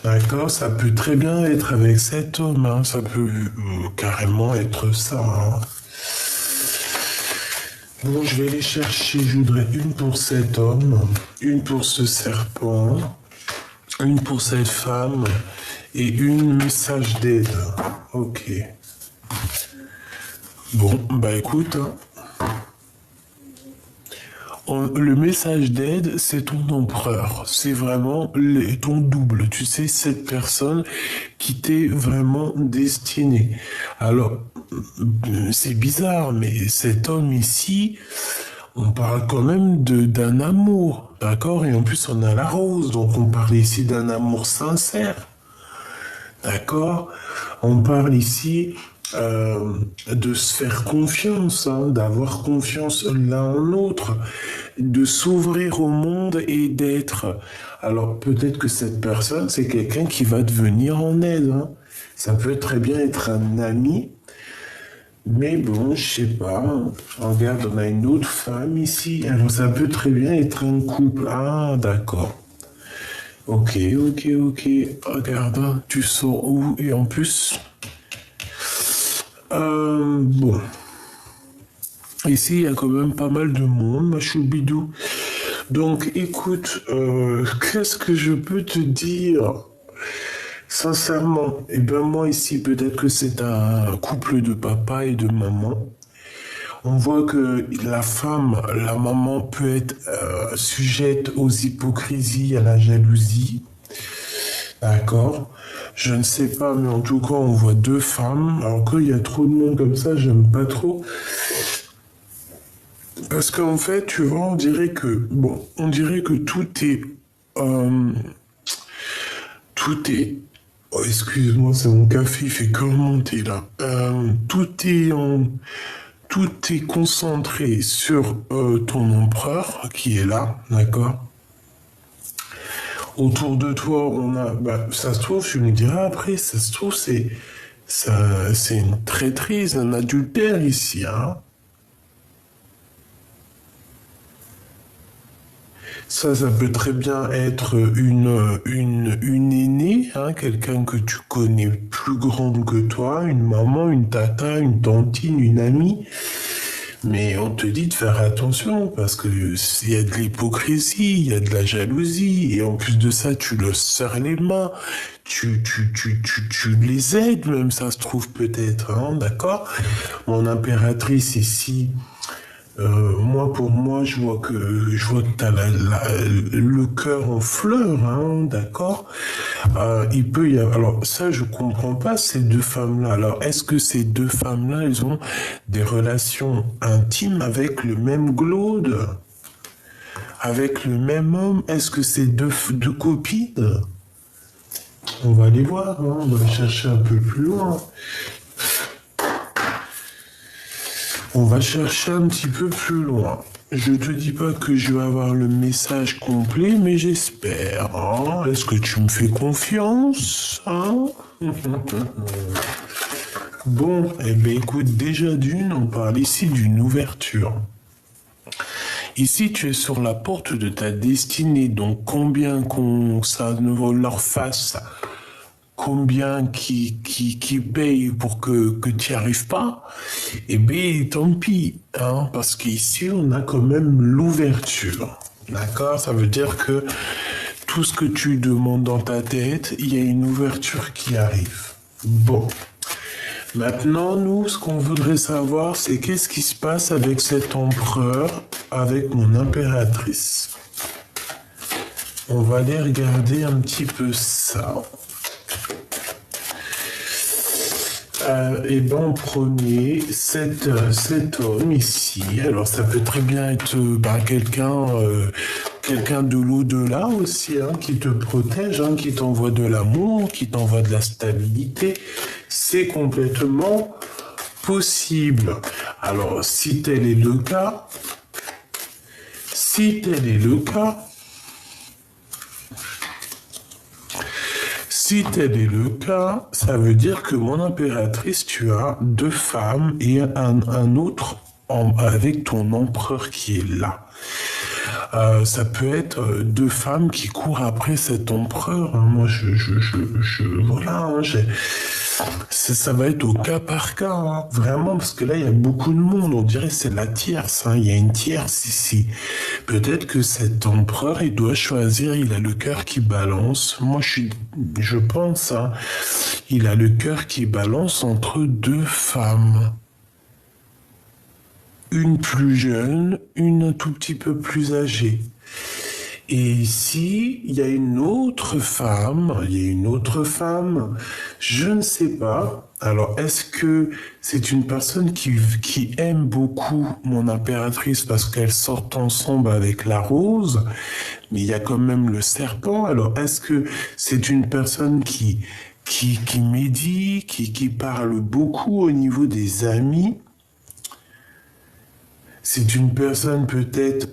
D'accord, ça peut très bien être avec cet homme, hein. Ça peut carrément être ça, hein. Bon, je vais les chercher. Je voudrais une pour cet homme, une pour ce serpent, une pour cette femme et une message d'aide. Ok. Bon, bah écoute, hein. Le message d'aide, c'est ton empereur. C'est vraiment ton double. Tu sais, cette personne qui t'est vraiment destinée. Alors, c'est bizarre, mais cet homme ici, on parle quand même d'un amour, d'accord? Et en plus, on a la rose, donc on parle ici d'un amour sincère, d'accord? On parle ici de se faire confiance, hein, d'avoir confiance l'un en l'autre, de s'ouvrir au monde et d'être. Alors peut-être que cette personne, c'est quelqu'un qui va te venir en aide, hein. Ça peut très bien être un ami, mais bon, je sais pas. Regarde, on a une autre femme ici. Alors ça peut très bien être un couple. Ah, d'accord. Ok, ok, ok. Regarde, hein, tu sors où? Et en plus, bon. Ici, il y a quand même pas mal de monde, ma choubidou. Donc, écoute, qu'est-ce que je peux te dire? Sincèrement, eh ben moi ici, peut-être que c'est un couple de papa et de maman. On voit que la femme, la maman peut être sujette aux hypocrisies, à la jalousie. D'accord? Je ne sais pas, mais en tout cas, on voit deux femmes. Alors qu'il y a trop de monde comme ça, j'aime pas trop. Parce qu'en fait, tu vois, on dirait que euh, tout est, oh, excuse-moi, c'est mon café, il fait que remonter là. Tout est concentré sur ton empereur qui est là, d'accord? Autour de toi, on a, bah, ça se trouve, tu me diras après, ça se trouve, c'est une traîtrise, un adultère ici, hein. Ça peut très bien être une aînée, hein, quelqu'un que tu connais plus grande que toi, une maman, une tata, une tantine, une amie. Mais on te dit de faire attention parce que s'il y a de l'hypocrisie, il y a de la jalousie, et en plus de ça, tu leur serres les mains, tu les aides même, ça se trouve peut-être, hein, d'accord? Mon impératrice ici, pour moi, je vois que t'as le cœur en fleurs, hein, d'accord? Il peut y avoir, alors ça, je comprends pas ces deux femmes-là. Alors, est-ce que ces deux femmes-là, elles ont des relations intimes avec le même glaude, avec le même homme? Est-ce que c'est deux copines? On va aller voir, hein, on va chercher un peu plus loin. On va chercher un petit peu plus loin. Je te dis pas que je vais avoir le message complet, mais j'espère, hein. Est-ce que tu me fais confiance, hein? Bon, eh ben écoute, déjà d'une, on parle ici d'une ouverture. Ici, tu es sur la porte de ta destinée, donc combien qu'on ça ne leur fasse, combien qui paye pour que tu n'y arrives pas, eh bien, tant pis, hein, parce qu'ici, on a quand même l'ouverture. D'accord? Ça veut dire que tout ce que tu demandes dans ta tête, il y a une ouverture qui arrive. Bon. Maintenant, nous, ce qu'on voudrait savoir, c'est qu'est-ce qui se passe avec cet empereur, avec mon impératrice. On va aller regarder un petit peu ça. Et ben en premier, cet homme ici, alors ça peut très bien être quelqu'un de l'au-delà aussi, hein, qui te protège, hein, qui t'envoie de l'amour, qui t'envoie de la stabilité. C'est complètement possible. Alors, si tel est le cas, si tel est le cas, ça veut dire que mon impératrice, tu as deux femmes et un autre avec ton empereur qui est là. Ça peut être deux femmes qui courent après cet empereur, hein. Moi, voilà, hein, ça va être au cas par cas, hein. Vraiment, parce que là, il y a beaucoup de monde. On dirait que c'est la tierce, hein. Il y a une tierce ici. Peut-être que cet empereur, il doit choisir. Il a le cœur qui balance. Moi, je pense, hein, il a le cœur qui balance entre deux femmes. Une plus jeune, une un tout petit peu plus âgée. Et ici, il y a une autre femme, je ne sais pas. Alors, est-ce que c'est une personne qui aime beaucoup mon impératrice parce qu'elles sortent ensemble avec la rose, mais il y a quand même le serpent. Alors, est-ce que c'est une personne qui médit, qui parle beaucoup au niveau des amis? C'est une personne peut-être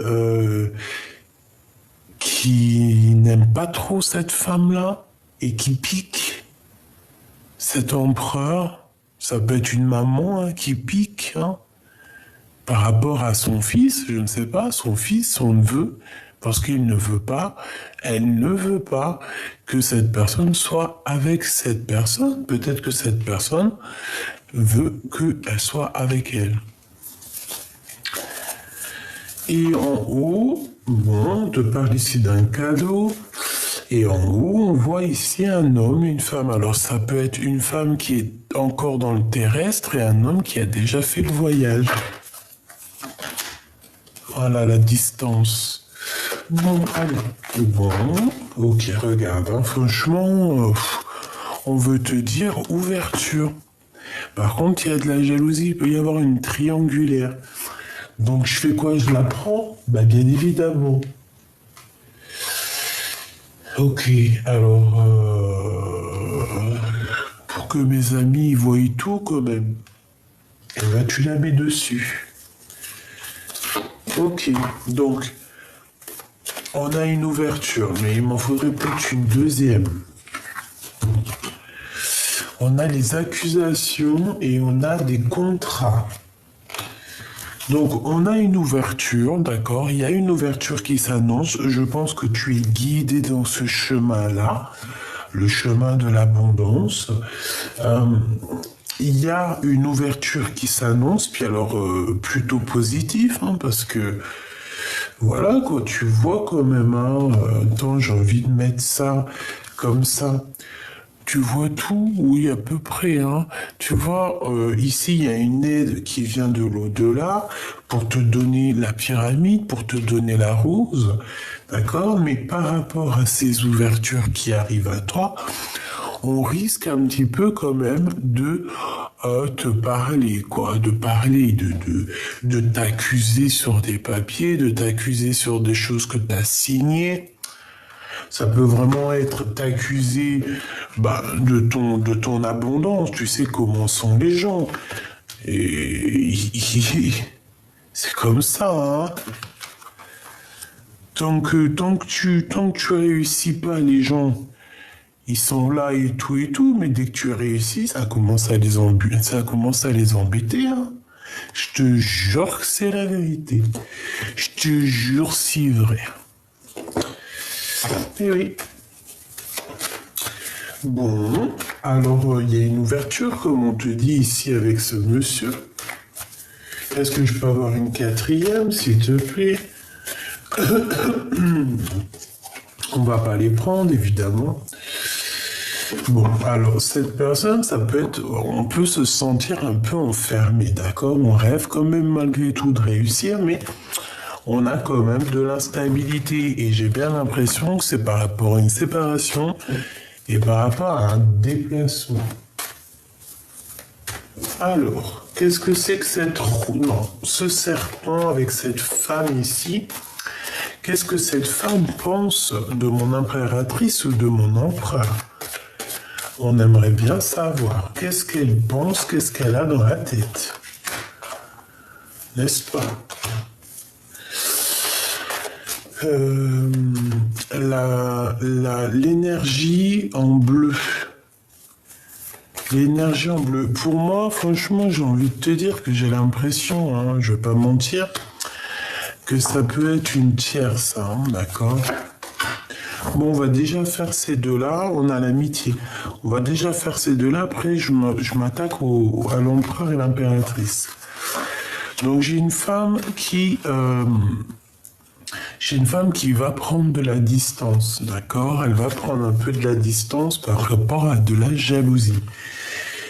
qui n'aime pas trop cette femme-là et qui pique cet empereur. Ça peut être une maman, hein, qui pique, hein, par rapport à son fils, je ne sais pas, son fils, son neveu, parce qu'il ne veut pas, elle ne veut pas que cette personne soit avec cette personne. Peut-être que cette personne veut qu'elle soit avec elle. Et en haut, bon, on te parle ici d'un cadeau. Et en haut, on voit ici un homme et une femme. Alors ça peut être une femme qui est encore dans le terrestre et un homme qui a déjà fait le voyage. Voilà la distance. Bon, allez. Bon, ok, regarde, hein, franchement, on veut te dire ouverture. Par contre, il y a de la jalousie, il peut y avoir une triangulaire. Donc je fais quoi? Je la prends? Bah bien évidemment. Ok, alors pour que mes amis voient tout quand même, eh ben, tu la mets dessus. Ok, donc on a une ouverture, mais il m'en faudrait peut-être une deuxième. On a les accusations et on a des contrats. Donc, on a une ouverture, d'accord? Il y a une ouverture qui s'annonce. Je pense que tu es guidé dans ce chemin-là, le chemin de l'abondance. Il y a une ouverture qui s'annonce, puis alors plutôt positive, hein, parce que voilà, quoi, tu vois quand même, hein, attends, j'ai envie de mettre ça comme ça. Tu vois tout, oui, à peu près, hein. Tu vois, ici, il y a une aide qui vient de l'au-delà pour te donner la pyramide, pour te donner la rose, d'accord? Mais par rapport à ces ouvertures qui arrivent à toi, on risque un petit peu quand même de te parler, quoi, de t'accuser sur des papiers, de t'accuser sur des choses que tu as signées. Ça peut vraiment être t'accuser de ton abondance. Tu sais comment sont les gens. Et c'est comme ça, hein. Tant que tu réussis pas, les gens, ils sont là et tout, mais dès que tu réussis, ça commence à les embêter, hein. Je te jure que c'est la vérité. Je te jure, c'est vrai. Eh oui. Bon, alors il y a une ouverture, comme on te dit ici avec ce monsieur. Est-ce que je peux avoir une quatrième, s'il te plaît? On va pas les prendre, évidemment. Bon, alors cette personne, on peut se sentir un peu enfermé, d'accord? On rêve quand même malgré tout de réussir, mais on a quand même de l'instabilité et j'ai bien l'impression que c'est par rapport à une séparation et par rapport à un déplacement. Alors, qu'est-ce que c'est que ce serpent avec cette femme ici? Qu'est-ce que cette femme pense de mon impératrice ou de mon empereur? On aimerait bien savoir. Qu'est-ce qu'elle pense, qu'est-ce qu'elle a dans la tête? N'est-ce pas? L'énergie en bleu. L'énergie en bleu. Pour moi, franchement, j'ai envie de te dire que j'ai l'impression, hein, je vais pas mentir, que ça peut être une tierce, hein, d'accord? Bon, on va déjà faire ces deux-là, on a l'amitié. On va déjà faire ces deux-là, après je m'attaque à l'empereur et l'impératrice. Donc j'ai une femme qui va prendre de la distance, d'accord? Elle va prendre un peu de la distance par rapport à de la jalousie.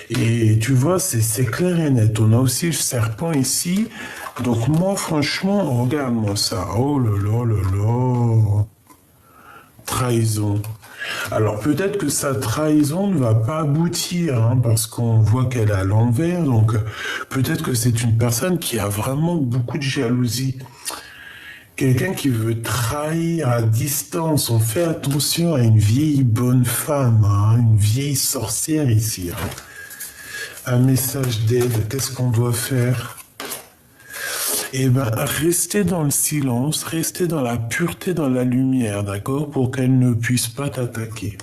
Et tu vois, c'est clair et net. On a aussi le serpent ici. Donc moi, franchement, regarde-moi ça. Oh là là là là. Trahison. Alors peut-être que sa trahison ne va pas aboutir, hein, parce qu'on voit qu'elle est à l'envers. Donc peut-être que c'est une personne qui a vraiment beaucoup de jalousie. Quelqu'un qui veut trahir à distance. On fait attention à une vieille bonne femme, hein, une vieille sorcière ici. Hein. Un message d'aide, qu'est-ce qu'on doit faire? Eh ben, rester dans le silence, rester dans la pureté, dans la lumière, d'accord? Pour qu'elle ne puisse pas t'attaquer.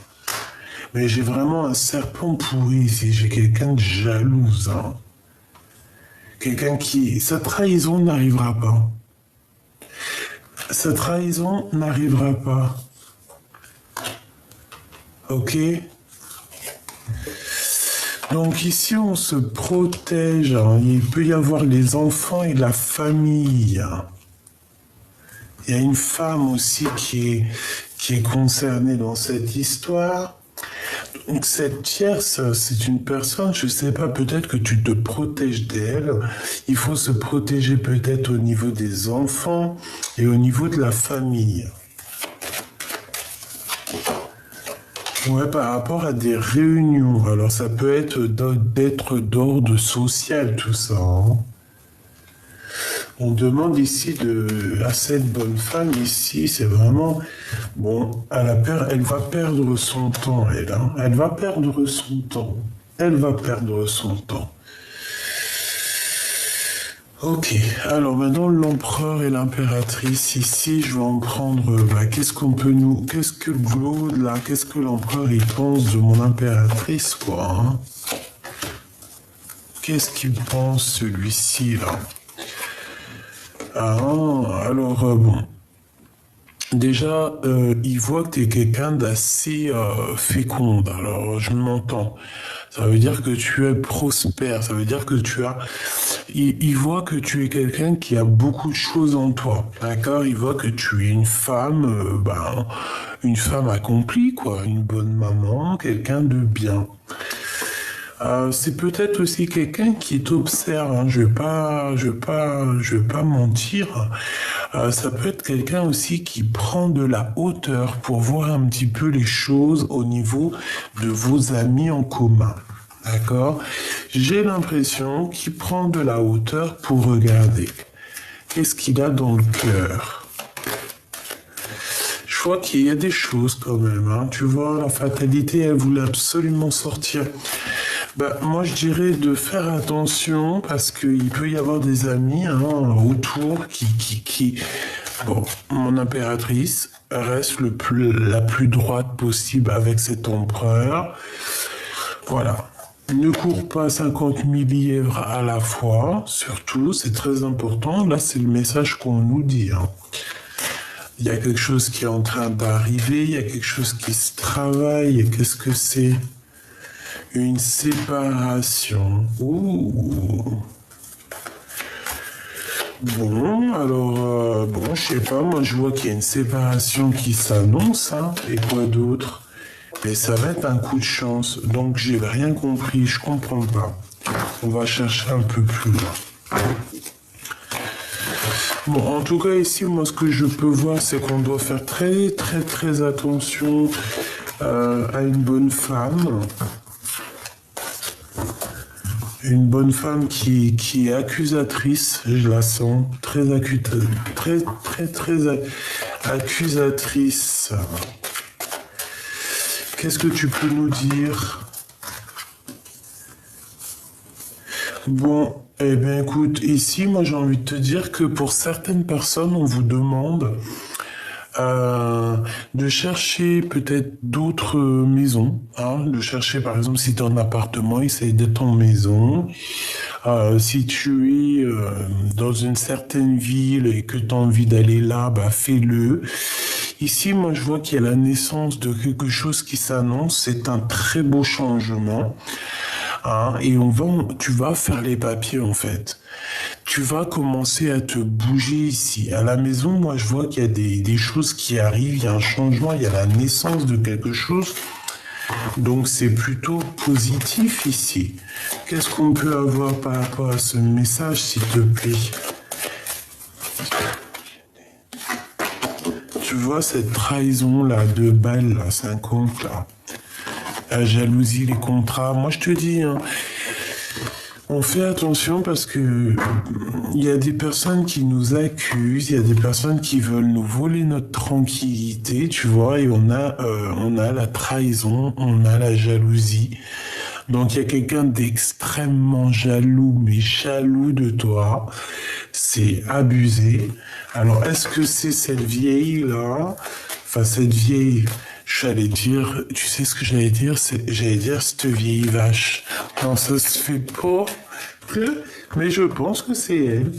Mais j'ai vraiment un serpent pourri ici, j'ai quelqu'un de jalouse, hein. Quelqu'un qui... Sa trahison n'arrivera pas. Sa trahison n'arrivera pas. Ok? Donc ici, on se protège, hein. Il peut y avoir les enfants et la famille. Il y a une femme aussi qui est concernée dans cette histoire. Donc cette tierce, c'est une personne, je sais pas, peut-être que tu te protèges d'elle. Il faut se protéger peut-être au niveau des enfants et au niveau de la famille. Ouais, par rapport à des réunions. Alors ça peut être d'être d'ordre social, tout ça, hein. On demande ici à cette bonne femme ici, c'est vraiment bon. Elle va perdre son temps, elle. Hein. Elle va perdre son temps. Elle va perdre son temps. Ok. Alors maintenant l'empereur et l'impératrice ici, je vais en prendre. Qu'est-ce que Claude là, qu'est-ce que l'empereur il pense de mon impératrice quoi. Hein. Qu'est-ce qu'il pense celui-ci là? Ah, alors bon. Déjà, il voit que tu es quelqu'un d'assez féconde. Alors, je m'entends. Ça veut dire que tu es prospère. Ça veut dire que il voit que tu es quelqu'un qui a beaucoup de choses en toi. D'accord? Il voit que tu es une femme, une femme accomplie, quoi. Une bonne maman, quelqu'un de bien. C'est peut-être aussi quelqu'un qui t'observe, hein. Je vais pas mentir. Ça peut être quelqu'un aussi qui prend de la hauteur pour voir un petit peu les choses au niveau de vos amis en commun. D'accord? J'ai l'impression qu'il prend de la hauteur pour regarder. Qu'est-ce qu'il a dans le cœur? Je vois qu'il y a des choses quand même, hein. Tu vois, la fatalité, elle voulait absolument sortir. Moi, je dirais de faire attention parce qu'il peut y avoir des amis autour qui... Bon, mon impératrice reste la plus droite possible avec cet empereur. Voilà. Ne cours pas 50 000 lièvres à la fois, surtout, c'est très important. Là, c'est le message qu'on nous dit. Hein. Il y a quelque chose qui est en train d'arriver, il y a quelque chose qui se travaille. Qu'est-ce que c'est ? Une séparation. Ouh. Bon, alors, je sais pas, moi je vois qu'il y a une séparation qui s'annonce, hein, et quoi d'autre? Mais ça va être un coup de chance, donc j'ai rien compris, je comprends pas. On va chercher un peu plus loin. Bon, en tout cas ici, moi ce que je peux voir, c'est qu'on doit faire très très très attention à une bonne femme. Une bonne femme qui est accusatrice, je la sens, très accusatrice. Qu'est-ce que tu peux nous dire? Bon, eh bien écoute, ici, moi j'ai envie de te dire que pour certaines personnes, on vous demande euh, de chercher peut-être d'autres maisons, hein, de chercher par exemple si tu es en appartement, essaye d'être en maison. Si tu es dans une certaine ville et que tu as envie d'aller là, bah fais-le. Ici, moi je vois qu'il y a la naissance de quelque chose qui s'annonce, c'est un très beau changement. Hein, et tu vas faire les papiers en fait. Tu vas commencer à te bouger ici. À la maison, moi, je vois qu'il y a des choses qui arrivent, il y a un changement, il y a la naissance de quelque chose. Donc, c'est plutôt positif ici. Qu'est-ce qu'on peut avoir par rapport à ce message, s'il te plaît? Tu vois cette trahison-là, de balles, là, 50, là. La jalousie, les contrats. Moi, je te dis, hein, on fait attention parce que il y a des personnes qui nous accusent, il y a des personnes qui veulent nous voler notre tranquillité, tu vois, et on a la trahison, on a la jalousie. Donc il y a quelqu'un d'extrêmement jaloux, mais jaloux de toi. C'est abusé. Alors est-ce que c'est cette vieille-là, enfin cette vieille, j'allais dire, tu sais ce que j'allais dire, j'allais dire cette vieille vache. Non, ça se fait pas. Mais je pense que c'est elle.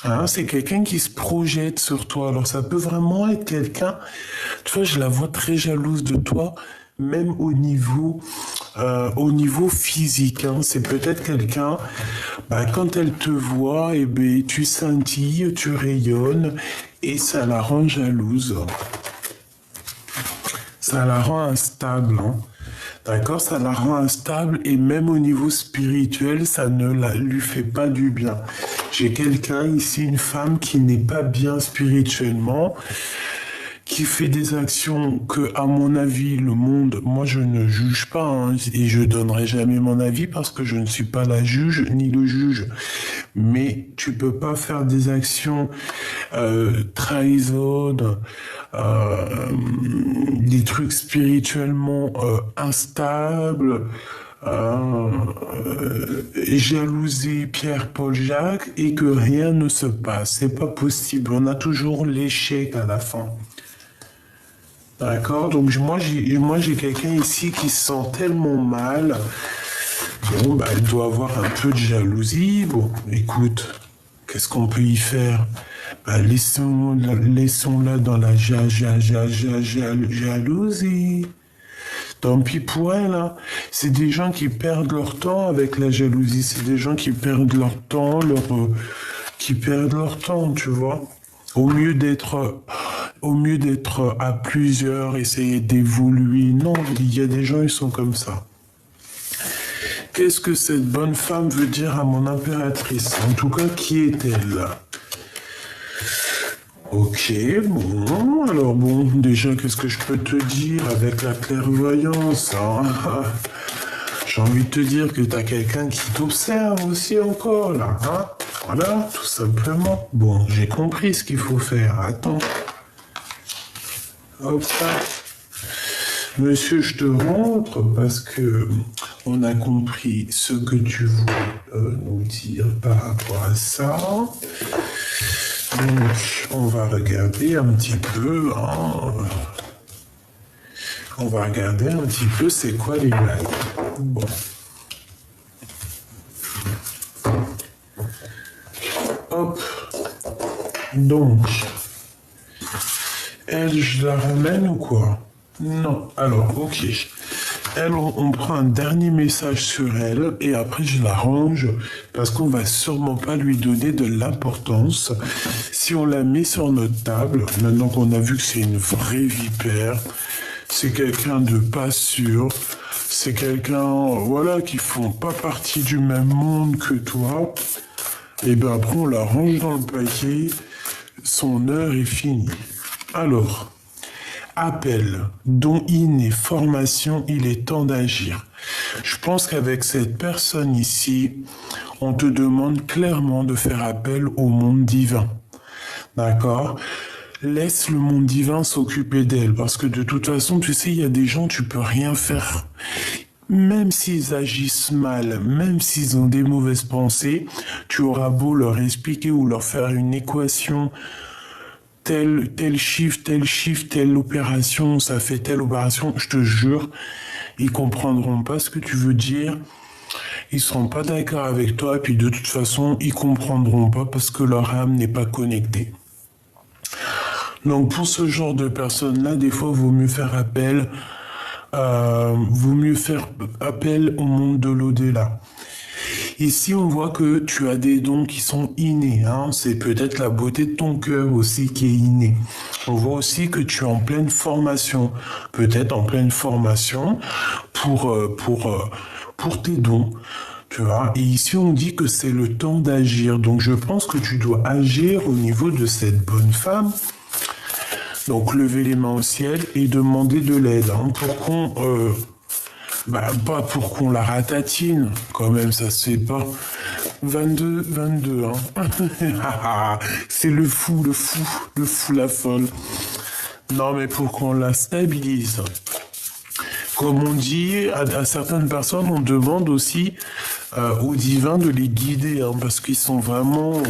Hein, c'est quelqu'un qui se projette sur toi. Alors ça peut vraiment être quelqu'un, tu vois, je la vois très jalouse de toi, même au niveau physique. Hein. C'est peut-être quelqu'un, bah, quand elle te voit, eh ben, tu scintilles, tu rayonnes, et ça la rend jalouse. Ça la rend instable. Hein. D'accord, ça la rend instable et même au niveau spirituel, ça ne lui fait pas du bien. J'ai quelqu'un ici, une femme qui n'est pas bien spirituellement, qui fait des actions que, à mon avis, le monde, moi je ne juge pas, hein, et je donnerai jamais mon avis parce que je ne suis pas la juge ni le juge. Mais tu peux pas faire des actions trahison, des trucs spirituellement instables, jalouser Pierre-Paul Jacques et que rien ne se passe. C'est pas possible. On a toujours l'échec à la fin. D'accord? Donc moi j'ai quelqu'un ici qui se sent tellement mal. Bon, bah, elle doit avoir un peu de jalousie. Bon, écoute, qu'est-ce qu'on peut y faire? Bah, laissons-la dans la jalousie. Tant pis pour elle, hein. C'est des gens qui perdent leur temps avec la jalousie. C'est des gens qui perdent leur temps, qui perdent leur temps, tu vois. Au mieux d'être à plusieurs, essayer d'évoluer. Non, il y a des gens, ils sont comme ça. Qu'est-ce que cette bonne femme veut dire à mon impératrice? En tout cas, qui est-elle? Ok, bon, alors bon, déjà, qu'est-ce que je peux te dire avec la clairvoyance, hein? J'ai envie de te dire que t'as quelqu'un qui t'observe aussi encore, là, hein? Voilà, tout simplement. Bon, j'ai compris ce qu'il faut faire. Attends. Hop là. Monsieur, je te rentre parce que on a compris ce que tu voulais nous dire par rapport à ça. Donc, on va regarder un petit peu. Hein. On va regarder un petit peu c'est quoi les blagues. Bon. Hop. Donc, elle, je la ramène ou quoi? Non. Alors, ok. Elle, on prend un dernier message sur elle et après je la range parce qu'on va sûrement pas lui donner de l'importance. Si on la met sur notre table, maintenant qu'on a vu que c'est une vraie vipère, c'est quelqu'un de pas sûr, c'est quelqu'un, voilà, qui font pas partie du même monde que toi, et ben après on la range dans le paquet, son heure est finie. Alors, appel, don inné, formation, il est temps d'agir. Je pense qu'avec cette personne ici, on te demande clairement de faire appel au monde divin. D'accord? Laisse le monde divin s'occuper d'elle, parce que de toute façon, tu sais, il y a des gens, tu peux rien faire. Même s'ils agissent mal, même s'ils ont des mauvaises pensées, tu auras beau leur expliquer ou leur faire une équation tel chiffre, telle opération, ça fait telle opération, je te jure, ils comprendront pas ce que tu veux dire. Ils seront pas d'accord avec toi, et puis de toute façon, ils comprendront pas parce que leur âme n'est pas connectée. Donc pour ce genre de personnes-là, des fois, vaut mieux faire appel au monde de l'au-delà. Ici, on voit que tu as des dons qui sont innés. Hein. C'est peut-être la beauté de ton cœur aussi qui est innée. On voit aussi que tu es en pleine formation, peut-être en pleine formation pour tes dons. Tu vois, et ici on dit que c'est le temps d'agir. Donc je pense que tu dois agir au niveau de cette bonne femme. Donc lever les mains au ciel et demander de l'aide. Hein, pas pour qu'on la ratatine. Quand même, ça se fait pas. 22, hein. C'est le fou, la folle. Non, mais pour qu'on la stabilise. Comme on dit, à certaines personnes, on demande aussi au divin de les guider, hein, parce qu'ils sont vraiment...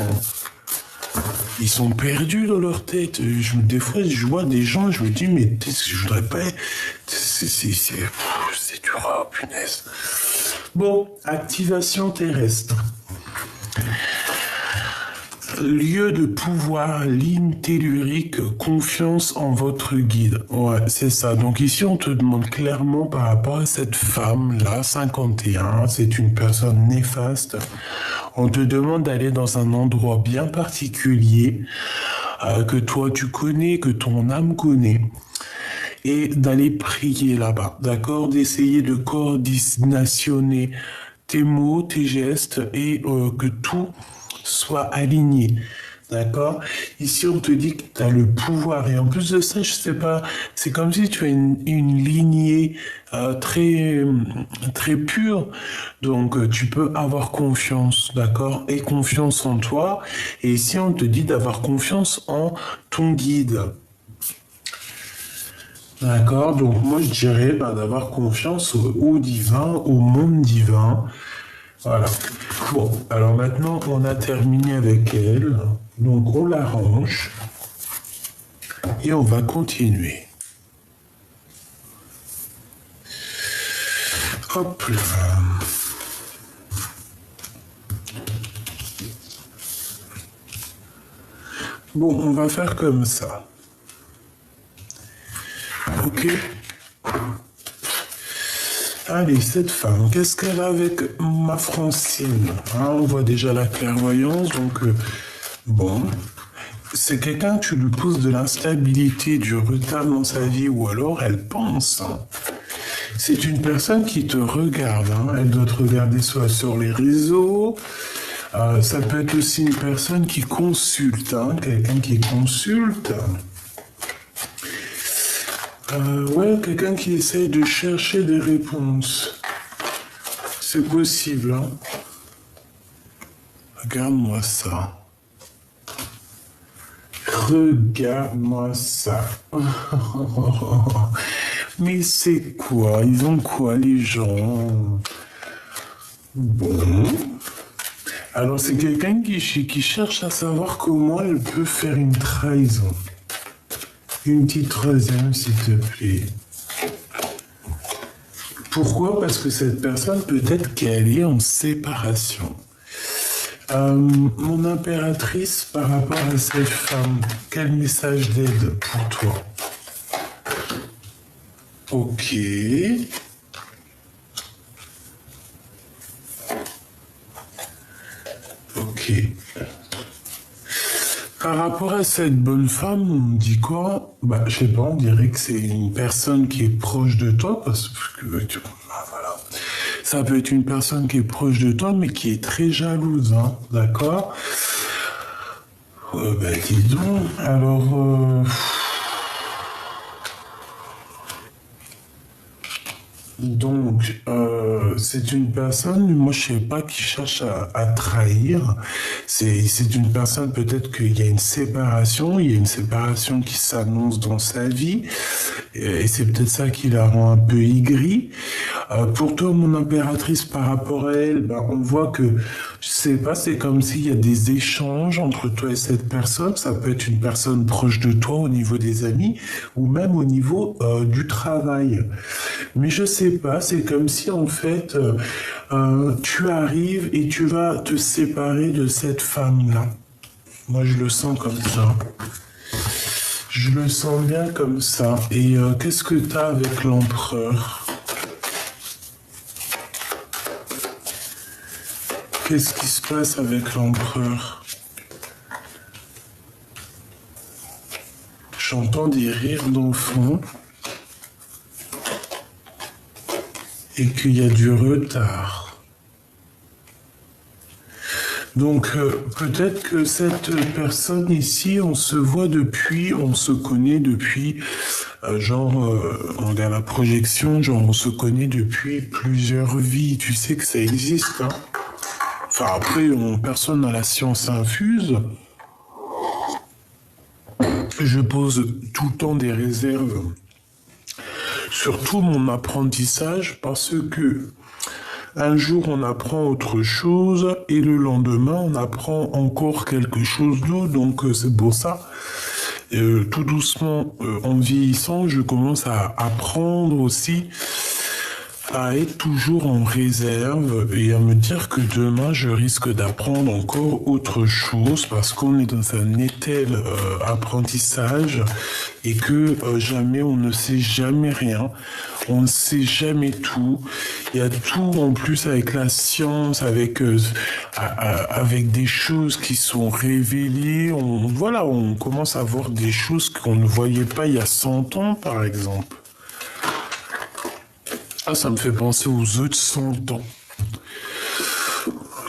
ils sont perdus dans leur tête. Des fois, je vois des gens, je me dis, mais je voudrais pas... C'est dur, oh, punaise. Bon, activation terrestre. Lieu de pouvoir, ligne tellurique, confiance en votre guide. Ouais, c'est ça. Donc ici, on te demande clairement par rapport à cette femme-là, 51, c'est une personne néfaste. On te demande d'aller dans un endroit bien particulier, que toi tu connais, que ton âme connaît, et d'aller prier là-bas, d'accord? D'essayer de coordinationner tes mots, tes gestes, et que tout soit aligné. D'accord? Ici, on te dit que tu as le pouvoir. Et en plus de ça, je sais pas, c'est comme si tu as une lignée très, très pure. Donc, tu peux avoir confiance, d'accord? Et confiance en toi. Et ici, on te dit d'avoir confiance en ton guide. D'accord? Donc, moi, je dirais d'avoir confiance au divin, au monde divin. Voilà. Bon, alors maintenant, on a terminé avec elle. Donc, on la range. Et on va continuer. Hop là. Bon, on va faire comme ça. Ok. Allez, cette femme, qu'est-ce qu'elle a avec ma Francine? Hein, on voit déjà la clairvoyance, donc bon. C'est quelqu'un, tu lui poses de l'instabilité, du retard dans sa vie, ou alors elle pense. Hein. C'est une personne qui te regarde. Hein. Elle doit te regarder soit sur les réseaux. Ça peut être aussi une personne qui consulte. Hein. Quelqu'un qui consulte. Ouais, quelqu'un qui essaye de chercher des réponses. C'est possible, hein. Regarde-moi ça. Regarde-moi ça. Mais c'est quoi? Ils ont quoi, les gens? Bon. Alors, c'est quelqu'un qui cherche à savoir comment elle peut faire une trahison. Une petite troisième, s'il te plaît. Pourquoi? Parce que cette personne, peut-être qu'elle est en séparation. Mon impératrice, par rapport à cette femme, quel message d'aide pour toi? Ok. Ok. Par rapport à cette bonne femme, on me dit quoi? Je sais pas, on dirait que c'est une personne qui est proche de toi, parce que, voilà. Ça peut être une personne qui est proche de toi, mais qui est très jalouse, hein, d'accord? Dis donc, alors... Donc, c'est une personne, moi je sais pas, qui cherche à trahir. C'est une personne, peut-être qu'il y a il y a une séparation qui s'annonce dans sa vie, et c'est peut-être ça qui la rend un peu aigrie. Pour toi, mon impératrice, par rapport à elle, ben, on voit que, je sais pas, c'est comme s'il y a des échanges entre toi et cette personne. Ça peut être une personne proche de toi au niveau des amis, ou même au niveau du travail. Mais je sais pas, c'est comme si en fait, tu arrives et tu vas te séparer de cette femme-là. Moi, je le sens comme ça. Je le sens bien comme ça. Et qu'est-ce que t'as avec l'empereur? Qu'est-ce qui se passe avec l'empereur? J'entends des rires d'enfants et qu'il y a du retard. Donc peut-être que cette personne ici, on se voit depuis, on se connaît depuis, on regarde la projection, genre on se connaît depuis plusieurs vies. Tu sais que ça existe, hein? Enfin après, personne n'a la science infuse. Je pose tout le temps des réserves sur tout mon apprentissage parce que un jour on apprend autre chose et le lendemain on apprend encore quelque chose d'autre. Donc c'est pour ça, tout doucement, en vieillissant, je commence à apprendre aussi à être toujours en réserve et à me dire que demain je risque d'apprendre encore autre chose parce qu'on est dans un étel apprentissage et que jamais on ne sait jamais rien, on ne sait jamais tout. Il y a tout en plus avec la science, avec des choses qui sont révélées. Voilà, on commence à voir des choses qu'on ne voyait pas il y a 100 ans par exemple. Ah, ça me fait penser aux œufs de 100 ans,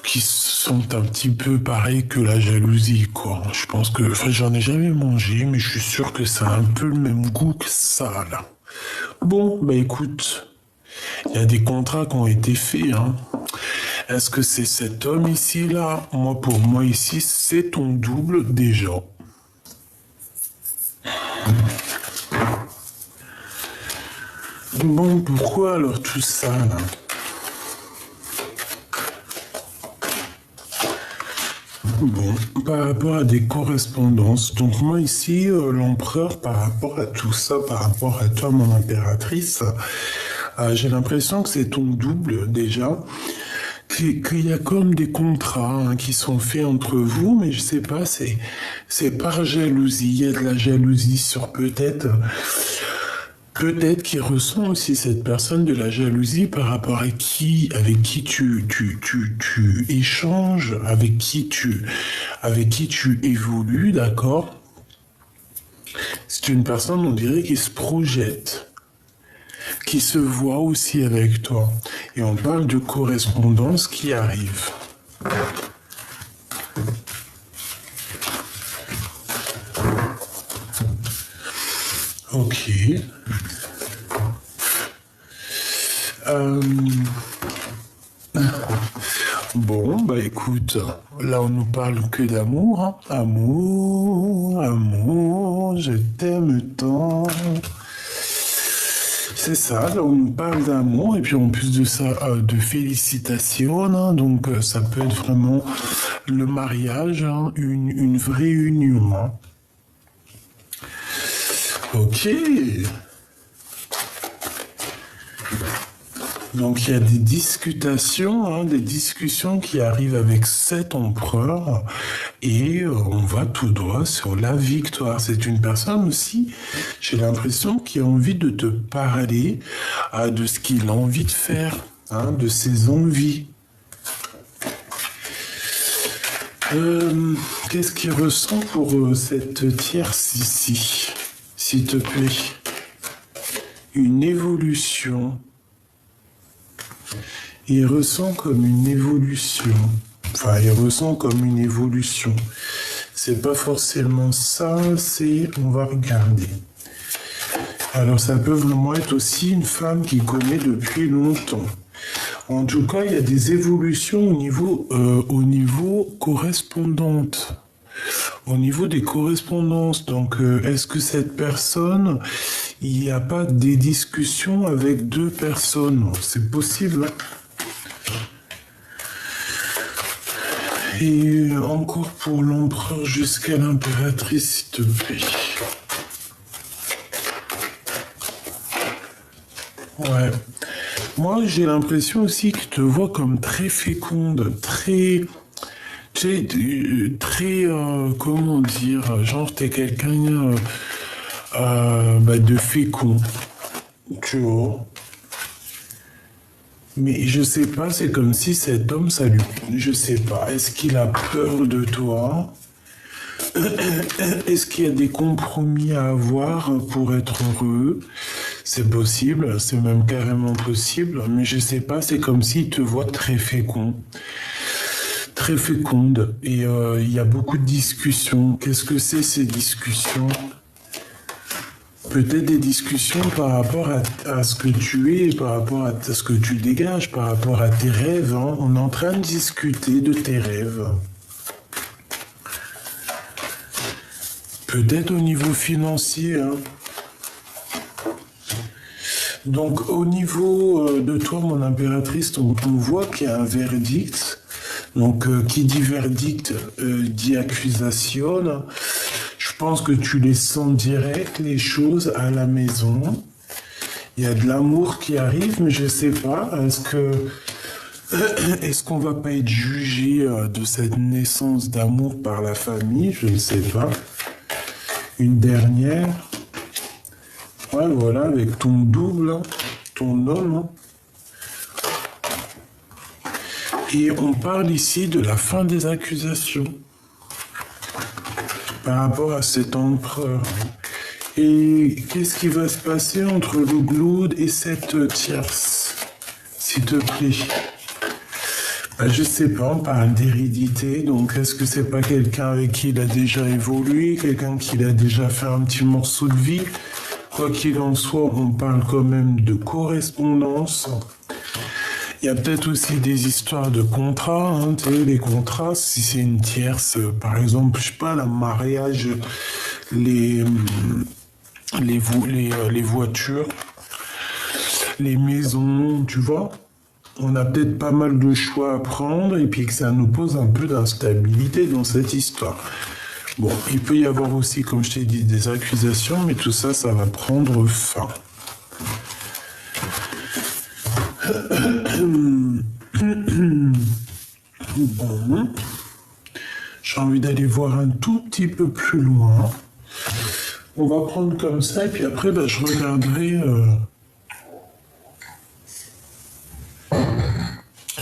qui sont un petit peu pareils que la jalousie, quoi. Je pense que, enfin, j'en ai jamais mangé, mais je suis sûr que ça a un peu le même goût que ça, là. Bon, bah écoute, il y a des contrats qui ont été faits, hein. Est-ce que c'est cet homme ici, là? Moi, pour moi, ici, c'est ton double déjà. Bon, pourquoi alors tout ça, là? Bon, par rapport à des correspondances. Donc moi ici, l'empereur, par rapport à tout ça, par rapport à toi, mon impératrice, j'ai l'impression que c'est ton double déjà, qu'il y a comme des contrats hein, qui sont faits entre vous, mais je sais pas, c'est par jalousie. Il y a de la jalousie sur peut-être qu'il ressent aussi cette personne de la jalousie par rapport à avec qui tu échanges, avec qui tu évolues, d'accord? C'est une personne, on dirait, qui se projette, qui se voit aussi avec toi. Et on parle de correspondance qui arrive. Ok. Euh, Bon, bah écoute, là on nous parle que d'amour, hein. Amour, amour, je t'aime tant. C'est ça, là on nous parle d'amour et puis en plus de ça, de félicitations, hein. Donc ça peut être vraiment le mariage, hein, une vraie union, hein. Ok. Donc il y a des discutations, hein, des discussions qui arrivent avec cet empereur et on va tout droit sur la victoire. C'est une personne aussi, j'ai l'impression, qui a envie de te parler de ce qu'il a envie de faire, hein, de ses envies. Qu'est-ce qu'il ressent pour cette tierce ici, s'il te plaît? Une évolution. Il ressent comme une évolution. Enfin, il ressent comme une évolution. C'est pas forcément ça, c'est... On va regarder. Alors ça peut vraiment être aussi une femme qui connaît depuis longtemps. En tout cas, il y a des évolutions au niveau correspondante. Au niveau des correspondances, donc est-ce que cette personne, il n'y a pas des discussions avec deux personnes? C'est possible, hein. Et encore pour l'empereur jusqu'à l'impératrice, s'il te plaît. Ouais. Moi, j'ai l'impression aussi qu'il te voit comme très féconde, très... Tu sais, très... comment dire? Genre, t'es quelqu'un de fécond, tu vois. Mais je sais pas, c'est comme si cet homme, ça lui... Je sais pas, est-ce qu'il a peur de toi? Est-ce qu'il y a des compromis à avoir pour être heureux? C'est possible, c'est même carrément possible, mais je sais pas, c'est comme s'il te voit très fécond, très féconde, et il y a beaucoup de discussions. Qu'est-ce que c'est ces discussions? Peut-être des discussions par rapport à ce que tu es, par rapport à ce que tu dégages, par rapport à tes rêves, hein. On est en train de discuter de tes rêves. Peut-être au niveau financier, hein. Donc au niveau de toi, mon impératrice, on voit qu'il y a un verdict. Donc qui dit verdict dit accusation. Je pense que tu les sens direct, les choses à la maison. Il y a de l'amour qui arrive, mais je sais pas. Est-ce qu'on va pas être jugé de cette naissance d'amour par la famille? Je ne sais pas. Une dernière. Ouais, voilà, avec ton double, hein, ton homme. Hein. Et on parle ici de la fin des accusations par rapport à cet empereur. Et qu'est-ce qui va se passer entre le Glaude et cette tierce, s'il te plaît? Je sais pas, on parle d'hérédité, donc est-ce que c'est pas quelqu'un avec qui il a déjà évolué, quelqu'un qui a déjà fait un petit morceau de vie? Quoi qu'il en soit, on parle quand même de correspondance. Il y a peut-être aussi des histoires de contrats, hein, tu sais, les contrats, si c'est une tierce, par exemple, je sais pas, le mariage, les voitures, les maisons, tu vois. On a peut-être pas mal de choix à prendre et puis que ça nous pose un peu d'instabilité dans cette histoire. Bon, il peut y avoir aussi, comme je t'ai dit, des accusations, mais tout ça, ça va prendre fin. Bon, j'ai envie d'aller voir un tout petit peu plus loin. On va prendre comme ça et puis après, je regarderai...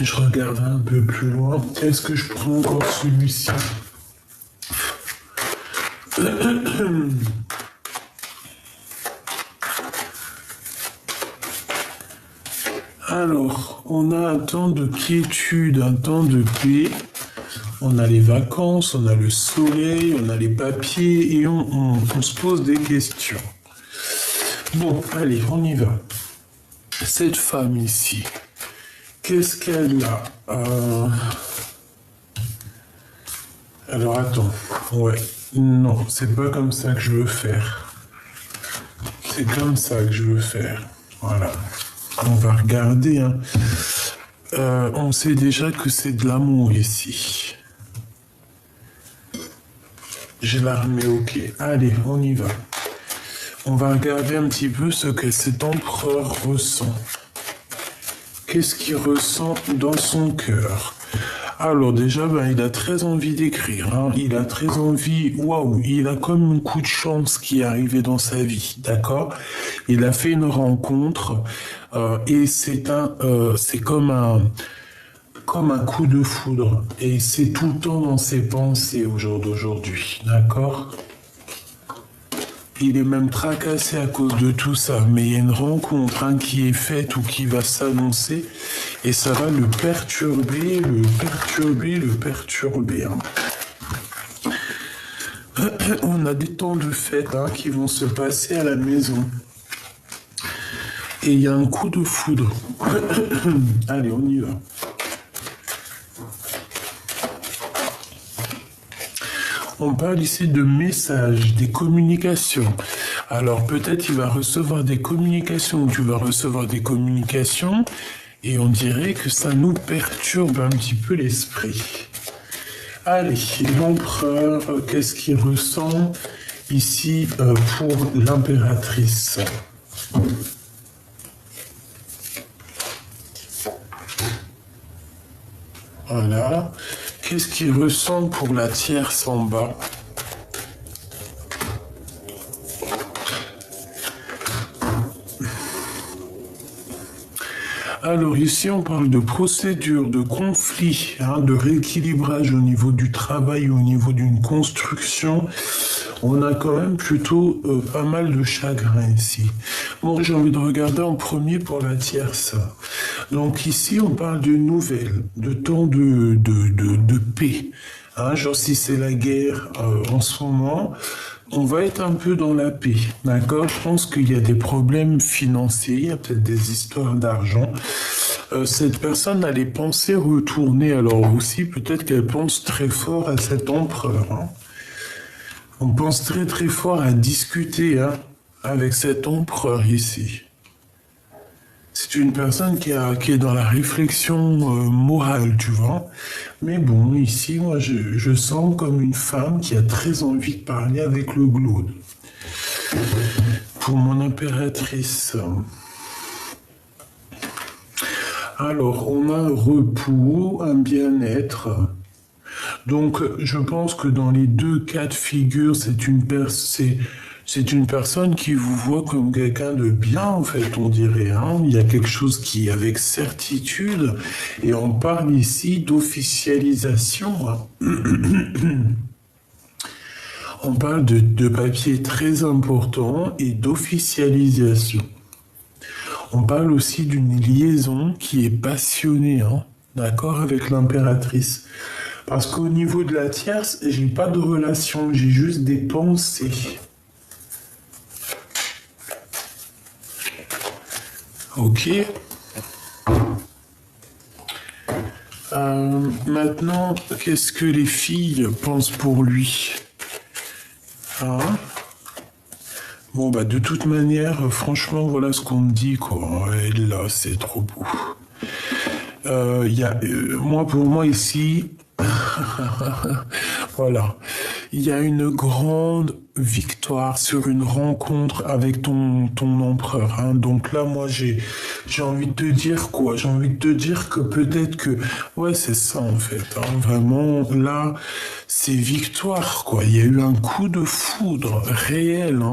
Je regarderai un peu plus loin. Est-ce que je prends encore celui-ci? Alors, on a un temps de quiétude, un temps de paix. On a les vacances, on a le soleil, on a les papiers et on se pose des questions. Bon, allez, on y va. Cette femme ici, qu'est-ce qu'elle a? Alors attends, ouais, non, c'est pas comme ça que je veux faire. C'est comme ça que je veux faire. Voilà. On va regarder. Hein. On sait déjà que c'est de l'amour ici. J'ai l'armée, ok. Allez, on y va. On va regarder un petit peu ce que cet empereur ressent. Qu'est-ce qu'il ressent dans son cœur? Alors déjà, il a très envie d'écrire. Hein. Il a très envie... Waouh, il a comme un coup de chance qui est arrivé dans sa vie, d'accord? Il a fait une rencontre et c'est comme un coup de foudre. Et c'est tout le temps dans ses pensées au jour d'aujourd'hui, d'accord? Il est même tracassé à cause de tout ça, mais il y a une rencontre qui est faite ou qui va s'annoncer et ça va le perturber. Hein. On a des temps de fête qui vont se passer à la maison. Et il y a un coup de foudre. Allez, on y va. On parle ici de messages, des communications. Alors peut-être il va recevoir des communications, tu vas recevoir des communications, et on dirait que ça nous perturbe un petit peu l'esprit. Allez, l'empereur, qu'est-ce qu'il ressent ici pour l'impératrice? Voilà. Qu'est-ce qu'il ressent pour la tierce en bas? Alors ici, on parle de procédure, de conflit, de rééquilibrage au niveau du travail, au niveau d'une construction. On a quand même plutôt pas mal de chagrin ici. Bon, j'ai envie de regarder en premier pour la tierce. Donc ici, on parle de nouvelles, de temps de paix. Genre si c'est la guerre en ce moment, on va être un peu dans la paix, d'accord? Je pense qu'il y a des problèmes financiers, il y a peut-être des histoires d'argent. Cette personne allait penser retourner, alors aussi peut-être qu'elle pense très fort à cet empereur. On pense très très fort à discuter avec cet empereur ici. C'est une personne qui est dans la réflexion morale, tu vois. Mais bon, ici, moi, je sens comme une femme qui a très envie de parler avec le glaude. Pour mon impératrice. Alors, on a un repos, un bien-être. Donc, je pense que dans les deux cas de figure, c'est une personne qui vous voit comme quelqu'un de bien, en fait, on dirait. Il y a quelque chose qui est avec certitude, et on parle ici d'officialisation. On parle de papier très important et d'officialisation. On parle aussi d'une liaison qui est passionnée, d'accord, avec l'impératrice. Parce qu'au niveau de la tierce, j'ai pas de relation, j'ai juste des pensées. Ok. Maintenant, qu'est-ce que les filles pensent pour lui? Bon, bah, de toute manière, franchement, voilà ce qu'on me dit, quoi. Et là, c'est trop beau. Pour moi, ici, voilà. Il y a une grande victoire sur une rencontre avec ton empereur. Donc là, moi, j'ai envie de te dire quoi? J'ai envie de te dire que peut-être que... Ouais, c'est ça, en fait. Vraiment, là, c'est victoire, quoi. Il y a eu un coup de foudre réel,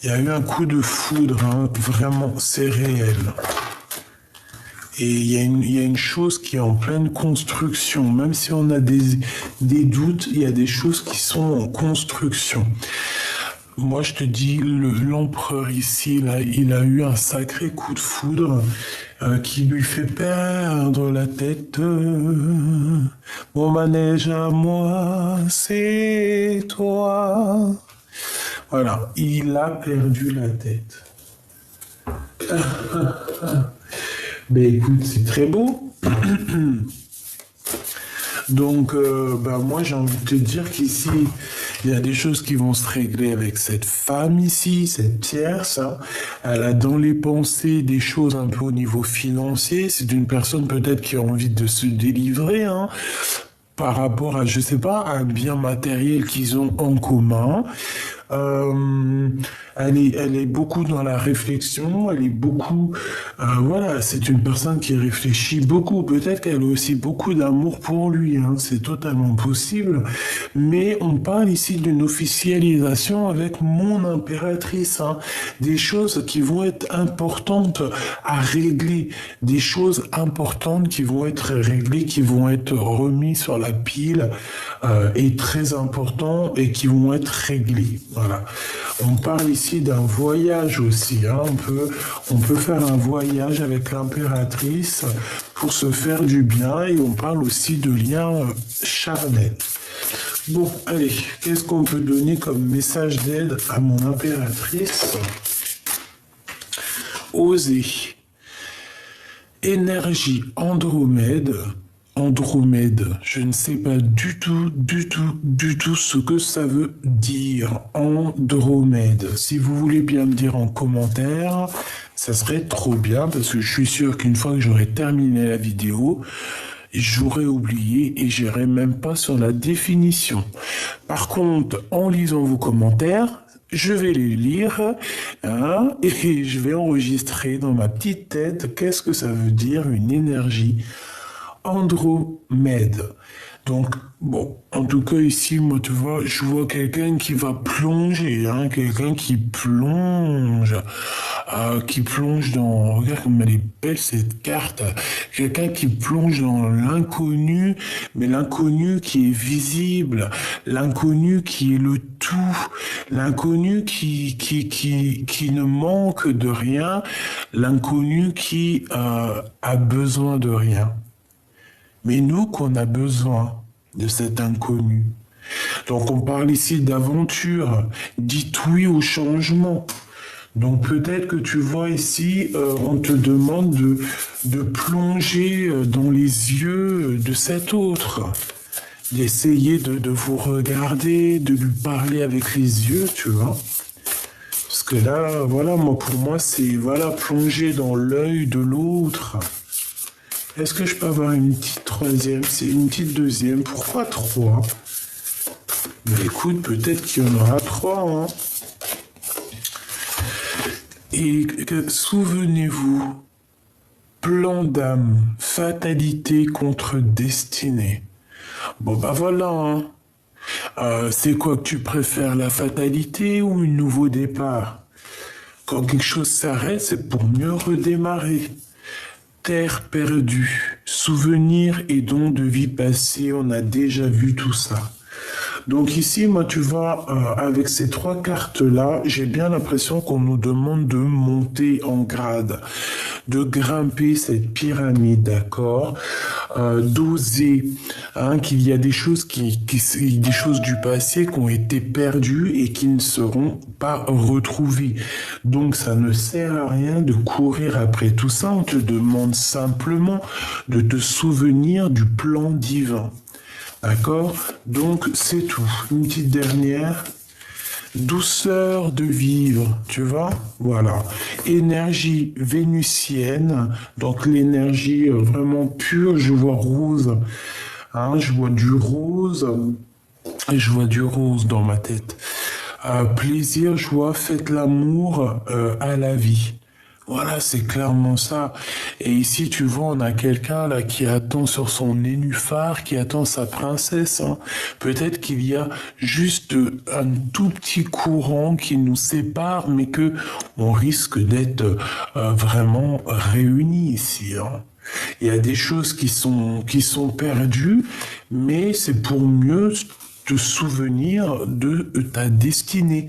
Il y a eu un coup de foudre, vraiment, c'est réel. Et il y a une chose qui est en pleine construction. Même si on a des doutes, il y a des choses qui sont en construction. Moi, je te dis, l'empereur ici, là, il a eu un sacré coup de foudre qui lui fait perdre la tête. Mon manège à moi, c'est toi. Voilà, il a perdu la tête. Mais écoute, c'est très beau. Donc, moi, j'ai envie de te dire qu'ici, il y a des choses qui vont se régler avec cette femme ici, cette tierce. Elle a dans les pensées des choses un peu au niveau financier. C'est une personne peut-être qui a envie de se délivrer, par rapport à, je sais pas, un bien matériel qu'ils ont en commun. Elle est beaucoup dans la réflexion, elle est beaucoup, c'est une personne qui réfléchit beaucoup. Peut-être qu'elle a aussi beaucoup d'amour pour lui, c'est totalement possible. Mais on parle ici d'une officialisation avec mon impératrice, des choses qui vont être importantes à régler, des choses importantes qui vont être réglées, qui vont être remises sur la pile, et très importants et qui vont être réglées. Voilà. On parle ici d'un voyage aussi. On peut faire un voyage avec l'impératrice pour se faire du bien, et on parle aussi de liens charnels. Bon, allez, qu'est-ce qu'on peut donner comme message d'aide à mon impératrice? oser. Énergie Andromède. Andromède, je ne sais pas du tout ce que ça veut dire. Andromède. Si vous voulez bien me dire en commentaire, ça serait trop bien parce que je suis sûr qu'une fois que j'aurai terminé la vidéo, j'aurais oublié et j'irai même pas sur la définition. Par contre, en lisant vos commentaires, je vais les lire hein, et je vais enregistrer dans ma petite tête qu'est-ce que ça veut dire une énergie Andromède. Donc, bon, en tout cas, ici, moi, tu vois, je vois quelqu'un qui va plonger, hein, quelqu'un qui plonge dans, regarde comme elle est belle cette carte, quelqu'un qui plonge dans l'inconnu, mais l'inconnu qui est visible, l'inconnu qui est le tout, l'inconnu qui ne manque de rien, l'inconnu qui a besoin de rien. Mais nous qu'on a besoin de cet inconnu. Donc on parle ici d'aventure, dites oui au changement. Donc peut-être que tu vois ici, on te demande de plonger dans les yeux de cet autre, d'essayer de vous regarder, de lui parler avec les yeux, tu vois. Parce que là, voilà, pour moi, c'est voilà, plonger dans l'œil de l'autre. Est-ce que je peux avoir une petite troisième? C'est une petite deuxième. Pourquoi trois? Mais écoute, peut-être qu'il y en aura trois. Hein. Et souvenez-vous, plan d'âme, fatalité contre destinée. Bon bah voilà. Hein. C'est quoi que tu préfères, la fatalité ou un nouveau départ? Quand quelque chose s'arrête, c'est pour mieux redémarrer. Terre perdue, souvenirs et dons de vie passée, on a déjà vu tout ça. Donc ici, moi, tu vois, avec ces trois cartes-là, j'ai bien l'impression qu'on nous demande de monter en grade, de grimper cette pyramide, d'accord, d'oser, hein, qu'il y a des choses des choses du passé qui ont été perdues et qui ne seront pas retrouvées. Donc ça ne sert à rien de courir après tout ça, on te demande simplement de te souvenir du plan divin. D'accord? Donc, c'est tout. Une petite dernière. Douceur de vivre, tu vois? Voilà. Énergie vénusienne. Donc, l'énergie vraiment pure. Je vois rose. Hein, je vois du rose. Et je vois du rose dans ma tête. Plaisir, joie, faites l'amour à la vie. Voilà, c'est clairement ça. Et ici, tu vois, on a quelqu'un là qui attend sur son nénuphar, qui attend sa princesse. Hein. Peut-être qu'il y a juste un tout petit courant qui nous sépare, mais que on risque d'être vraiment réunis ici. Hein. Il y a des choses qui sont perdues, mais c'est pour mieux te souvenir de ta destinée.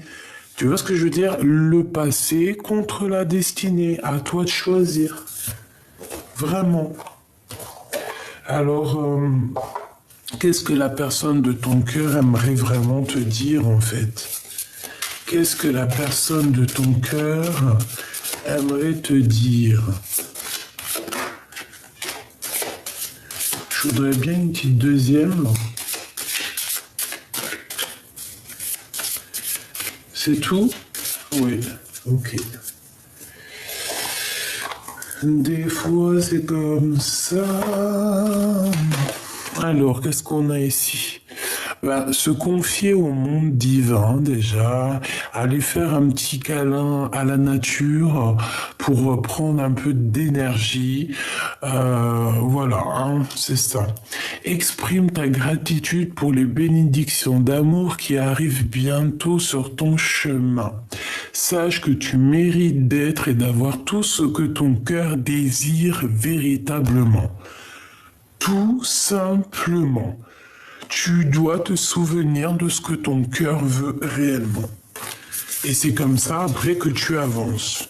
Tu vois ce que je veux dire? Le passé contre la destinée. À toi de choisir. Vraiment. Alors, qu'est-ce que la personne de ton cœur aimerait vraiment te dire, en fait? Qu'est-ce que la personne de ton cœur aimerait te dire? Je voudrais bien une petite deuxième. C'est tout? Oui, ok. Des fois, c'est comme ça. Alors, qu'est-ce qu'on a ici? Se confier au monde divin, déjà. Aller faire un petit câlin à la nature pour prendre un peu d'énergie. Voilà, hein, c'est ça. Exprime ta gratitude pour les bénédictions d'amour qui arrivent bientôt sur ton chemin. Sache que tu mérites d'être et d'avoir tout ce que ton cœur désire véritablement. Tout simplement. Tu dois te souvenir de ce que ton cœur veut réellement. Et c'est comme ça après que tu avances.